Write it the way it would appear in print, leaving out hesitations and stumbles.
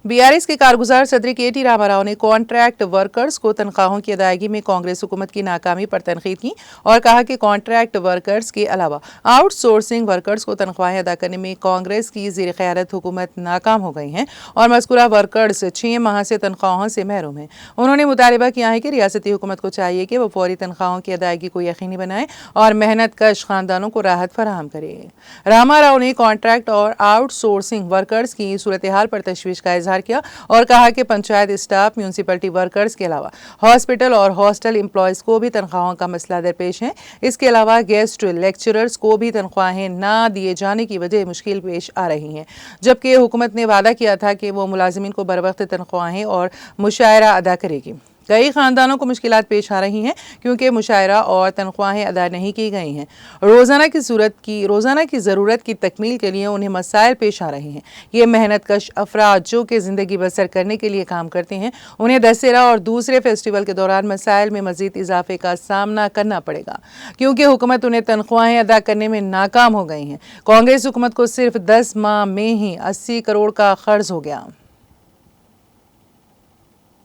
BRS के कारगुजार सदर K.T.. Rama Rao ने कॉन्ट्रैक्ट वर्कर्स को तनख्वाहों की अदायगी में कांग्रेस हुकूमत की नाकामी पर तनकीद की और कहा कि कॉन्ट्रैक्ट वर्कर्स के अलावा आउटसोर्सिंग वर्कर्स को तनख्वाहें अदा करने में कांग्रेस की ज़ेर क़यादत हुकूमत नाकाम हो गई हैं और मज़कूरा वर्कर्स 6 माह से तनख्वाहों से महरूम हैं। उन्होंने मुतालबा किया है कि रियासती हुकूमत को चाहिए कि वो फौरी तनख्वाहों की अदायगी को यकीनी बनाए और मेहनत कश खानदानों को राहत फराहम करे। रामाराव ने कॉन्ट्रैक्ट और आउटसोर्सिंग वर्कर्स की सूरत हाल पर तशवीश का इजहार किया और कहा कि पंचायत स्टाफ, म्यूनसिपलिटी वर्कर्स के अलावा हॉस्पिटल और हॉस्टल एम्प्लॉयज़ को भी तनख्वाहों का मसला दरपेश है। इसके अलावा गेस्ट लेक्चरर्स को भी तनख्वाहें ना दिए जाने की वजह मुश्किल पेश आ रही हैं, जबकि हुकूमत ने वादा किया था कि वो मुलाजिमीन को बरवक्त तनख्वाहें और मुशायरा अदा करेगी। कई ख़ानदानों को मुश्किलात पेश आ रही हैं क्योंकि मुशायरा और तनख्वाहें अदा नहीं की गई हैं। रोज़ाना की ज़रूरत की तकमील के लिए उन्हें मसाइल पेश आ रहे हैं। ये मेहनत कश अफराद जो कि ज़िंदगी बसर करने के लिए काम करते हैं, उन्हें दशहरा और दूसरे फेस्टिवल के दौरान मसाइल में मज़ीद इजाफे का सामना करना पड़ेगा क्योंकि हुकूमत उन्हें तनख्वाहें अदा करने में नाकाम हो गई हैं। कांग्रेस हुकूमत को सिर्फ 10 माह में ही 80 करोड़ का कर्ज हो गया।